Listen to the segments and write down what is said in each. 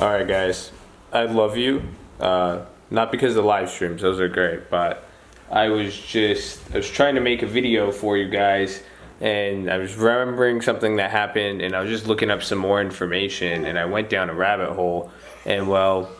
All right, guys. I love you. Not because of the live streams; those are great. But I was trying to make a video for you guys, and I was remembering something that happened, and I was just looking up some more information, and I went down a rabbit hole, and well,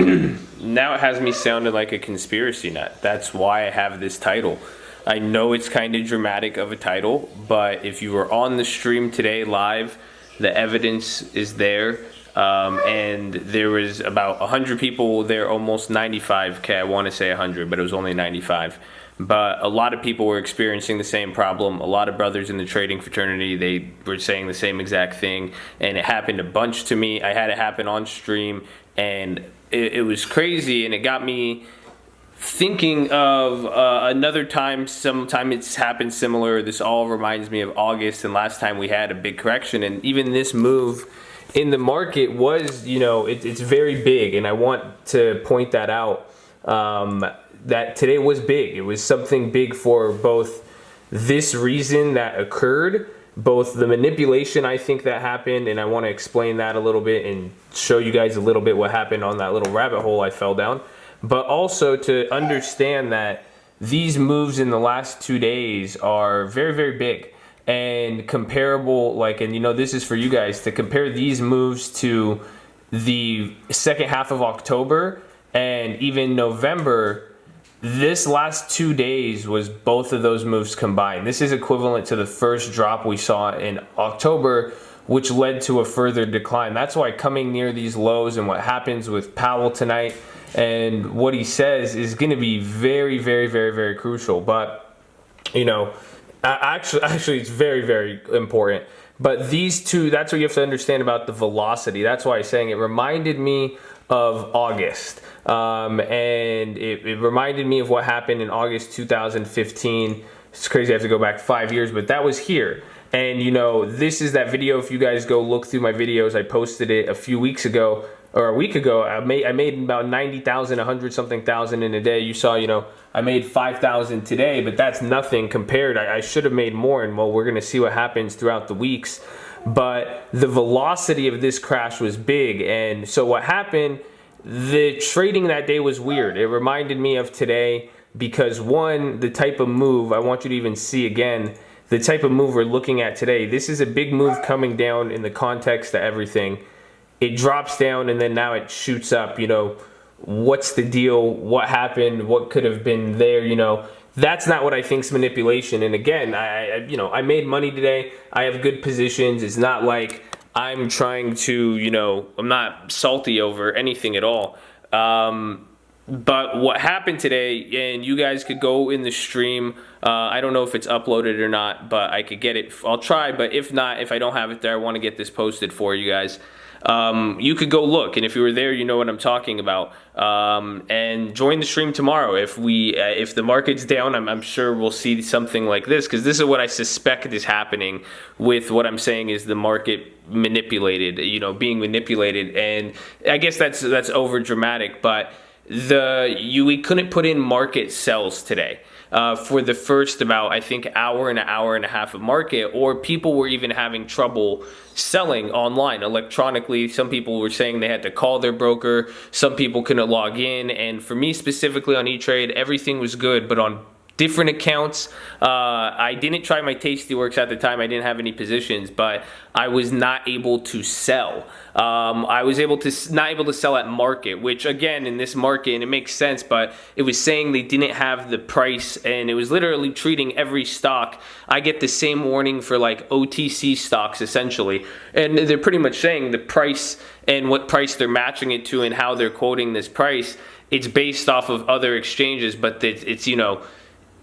now it has me sounding like a conspiracy nut. That's why I have this title. I know it's kind of dramatic of a title, but if you were on the stream today live, the evidence is there. And there was about 100 people there, almost 95K. I want to say 100, but it was only 95. But a lot of people were experiencing the same problem. A lot of brothers in the trading fraternity, they were saying the same exact thing. And it happened a bunch to me. I had it happen on stream, and it was crazy, and it got me thinking of another time. Sometime it's happened similar. This all reminds me of August and last time we had a big correction, and even this move in the market was, it's very big, and I want to point that out, that today was big. It was something big for both this reason that occurred, both the manipulation I think that happened, and I want to explain that a little bit and show you guys a little bit what happened on that little rabbit hole I fell down, but also to understand that these moves in the last 2 days are very, very big and comparable. This is for you guys to compare these moves to the second half of October and even November. This last 2 days was both of those moves combined. This is equivalent to the first drop we saw in October, which led to a further decline. That's why coming near these lows and what happens with Powell tonight and what he says is going to be very, very, very, very crucial. But, actually, it's very, very important. But these two, that's what you have to understand about the velocity. That's why I'm saying it reminded me of August. And it reminded me of what happened in August 2015. It's crazy I have to go back 5 years, but that was here. And, this is that video. If you guys go look through my videos, I posted it a few weeks ago or a week ago. I made about 90,000, 100 something thousand in a day. You saw, I made 5,000 today, but that's nothing compared. I should have made more, and well, we're going to see what happens throughout the weeks. But the velocity of this crash was big, and so what happened, the trading that day was weird. It reminded me of today because, one, the type of move, I want you to even see again, the type of move we're looking at today. This is a big move coming down in the context of everything. It drops down and then now it shoots up. What's the deal? What happened? What could have been there? That's not what I think is manipulation. And again, I made money today. I have good positions. It's not like I'm trying to, I'm not salty over anything at all. But what happened today, and you guys could go in the stream, I don't know if it's uploaded or not, but I could get it. I'll try, but if not, if I don't have it there, I want to get this posted for you guys. You could go look, and if you were there, you know what I'm talking about. And join the stream tomorrow. If the market's down, I'm sure we'll see something like this, because this is what I suspect is happening with what I'm saying is the market manipulated, being manipulated. And I guess that's over dramatic, but we couldn't put in market sells today. For the first about, I think, hour and a half of market, or people were even having trouble selling online electronically. Some people were saying they had to call their broker. Some people couldn't log in. And for me specifically on E-Trade, everything was good, but on different accounts, I didn't try my Tastyworks at the time. I didn't have any positions, but I was not able to sell. I was not able to sell at market, which again, in this market, and it makes sense, but it was saying they didn't have the price, and it was literally treating every stock. I get the same warning for like OTC stocks essentially, and they're pretty much saying the price and what price they're matching it to and how they're quoting this price. It's based off of other exchanges, but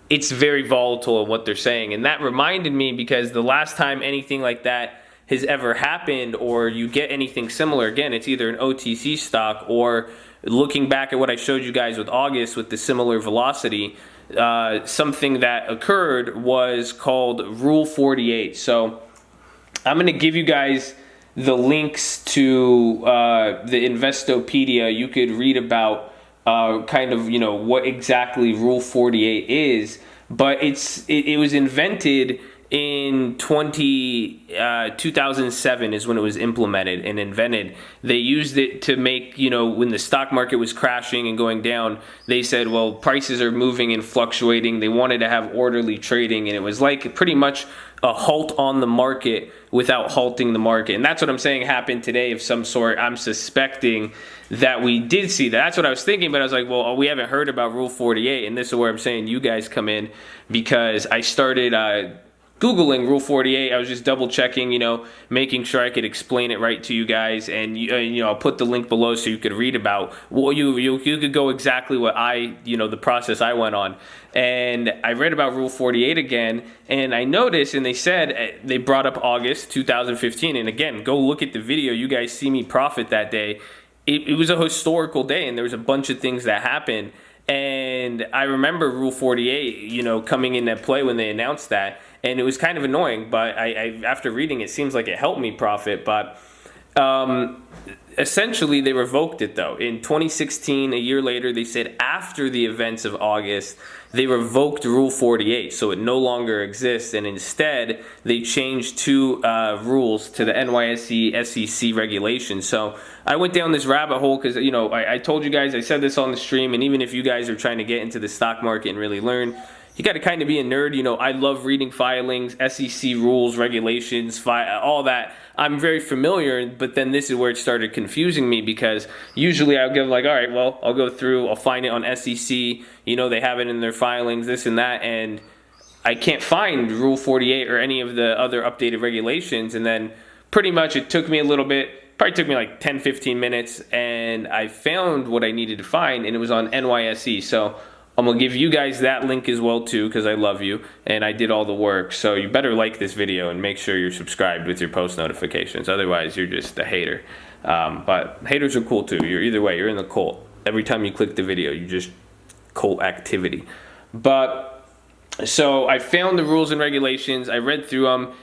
it's very volatile in what they're saying. And that reminded me, because the last time anything like that has ever happened, or you get anything similar, again, it's either an OTC stock, or looking back at what I showed you guys with August with the similar velocity, something that occurred was called Rule 48. So I'm going to give you guys the links to the Investopedia. You could read about what exactly Rule 48 is, but it was invented in 2007 is when it was implemented and invented. They used it to make, when the stock market was crashing and going down, they said, well, prices are moving and fluctuating. They wanted to have orderly trading, and it was like pretty much a halt on the market without halting the market. And that's what I'm saying happened today of some sort. I'm suspecting that we did see that. That's what I was thinking, but I was like, well, we haven't heard about Rule 48, and this is where I'm saying you guys come in, because I started Googling Rule 48. I was just double checking, making sure I could explain it right to you guys, and I'll put the link below so you could read about. Well, you could go exactly what the process I went on, and I read about Rule 48 again, and I noticed, and they said they brought up August 2015, and again, go look at the video. You guys see me profit that day. It was a historical day, and there was a bunch of things that happened. And I remember Rule 48, coming into play when they announced that, and it was kind of annoying. But I after reading it, seems like it helped me profit. But essentially, they revoked it though. In 2016, a year later, they said after the events of August, they revoked Rule 48, so it no longer exists, and instead they changed two rules to the NYSE SEC regulations. So I went down this rabbit hole because I told you guys, I said this on the stream, and even if you guys are trying to get into the stock market and really learn, you got to kind of be a nerd. I love reading filings, SEC rules, regulations, all that. I'm very familiar, but then this is where it started confusing me, because usually I'll go like, all right, well, I'll go through, I'll find it on SEC, they have it in their filings, this and that, and I can't find Rule 48 or any of the other updated regulations. And then pretty much it took me a little bit, probably took me like 10-15 minutes, and I found what I needed to find, and it was on NYSE. So I'm going to give you guys that link as well too, because I love you and I did all the work. So you better like this video and make sure you're subscribed with your post notifications. Otherwise, you're just a hater. But haters are cool too. Either way, you're in the cult. Every time you click the video, you just cult activity. But so I found the rules and regulations. I read through them.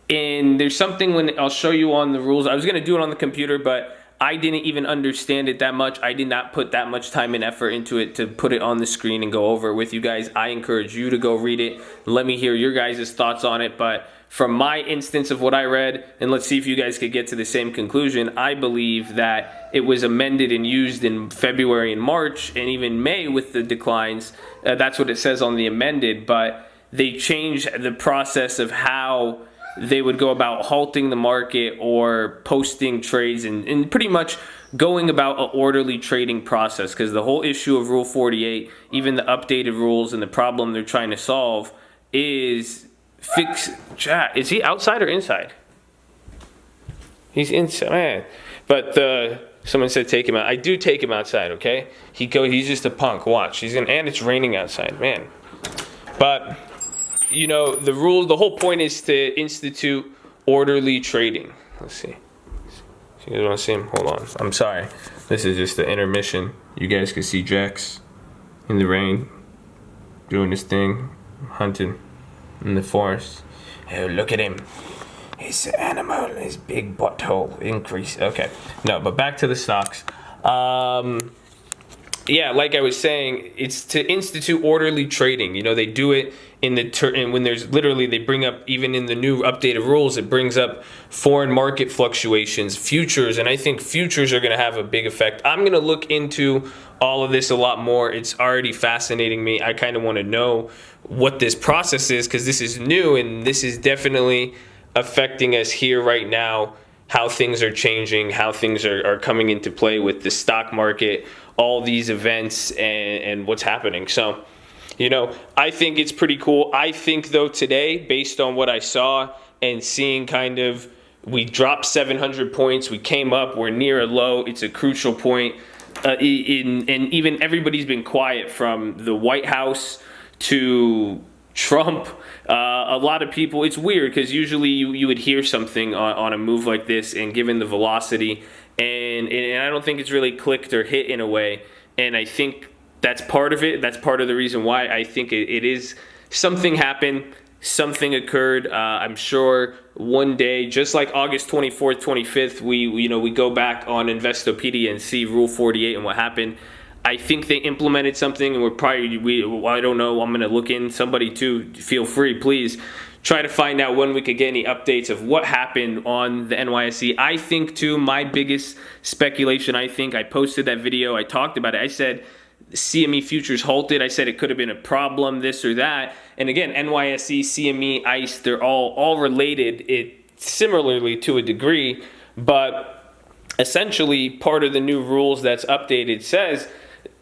And there's something when I'll show you on the rules. I was going to do it on the computer, but I didn't even understand it that much. I did not put that much time and effort into it to put it on the screen and go over it with you guys. I encourage you to go read it. Let me hear your guys' thoughts on it. But from my instance of what I read, and let's see if you guys could get to the same conclusion, I believe that it was amended and used in February and March and even May with the declines. That's what it says on the amended. But they changed the process of how they would go about halting the market or posting trades and pretty much going about an orderly trading process, because the whole issue of Rule 48, even the updated rules and the problem they're trying to solve is fix chat. Is he outside or inside? He's inside, man. But someone said take him out. I do take him outside, okay? He's just a punk. Watch. And it's raining outside, man. But the rules, the whole point is to institute orderly trading. Let's see. You guys want to see him? Hold on. I'm sorry. This is just the intermission. You guys can see Jax in the rain doing his thing, hunting in the forest. Oh, look at him. His animal, his big butthole increase. Okay. No, but back to the stocks. Yeah, like I was saying, it's to institute orderly trading. They do it and when there's literally, they bring up, even in the new updated rules, it brings up foreign market fluctuations, futures, and I think futures are going to have a big effect. I'm going to look into all of this a lot more. It's already fascinating me. I kind of want to know what this process is, because this is new and this is definitely affecting us here right now, how things are changing, how things are coming into play with the stock market, all these events and what's happening. So, I think it's pretty cool. I think, though, today, based on what I saw and seeing we dropped 700 points, we came up, we're near a low, it's a crucial point. And even everybody's been quiet, from the White House to Trump. A lot of people, it's weird, because usually you would hear something on a move like this, and given the velocity, and I don't think it's really clicked or hit in a way, and I think that's part of it. That's part of the reason why I think it is something happened, something occurred. I'm sure one day, just like August 24th, 25th, we go back on Investopedia and see Rule 48 and what happened. I think they implemented something, and I don't know, I'm going to look in. Somebody too, feel free, please try to find out when we could get any updates of what happened on the NYSE. I think too, my biggest speculation, I posted that video, I talked about it, I said CME futures halted. I said it could have been a problem, this or that. And again, NYSE, CME, ICE, they're all related similarly to a degree, but essentially part of the new rules that's updated says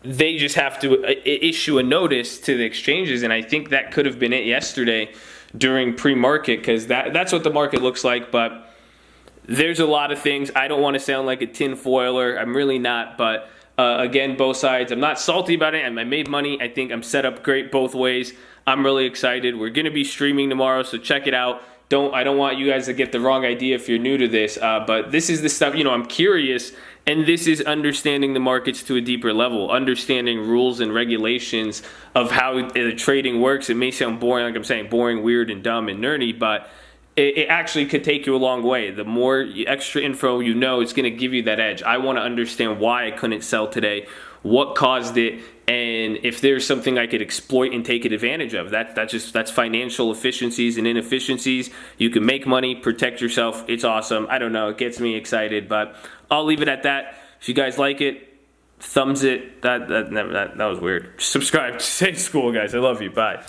they just have to issue a notice to the exchanges, and I think that could have been it yesterday during pre-market, because that's what the market looks like. But there's a lot of things. I don't want to sound like a tinfoiler. I'm really not, but again, both sides. I'm not salty about it. I made money. I think I'm set up great both ways. I'm really excited. We're going to be streaming tomorrow, so check it out. I don't want you guys to get the wrong idea if you're new to this, but this is the stuff, I'm curious, and this is understanding the markets to a deeper level, understanding rules and regulations of how the trading works. It may sound boring, like I'm saying, boring, weird, and dumb and nerdy, but it actually could take you a long way. The more extra info you know, it's going to give you that edge. I want to understand why I couldn't sell today, what caused it, and if there's something I could exploit and take advantage of. That's financial efficiencies and inefficiencies. You can make money, protect yourself. It's awesome. I don't know, it gets me excited, but I'll leave it at that. If you guys like it, thumbs it. That was weird. Subscribe. Stay school, guys. I love you. Bye.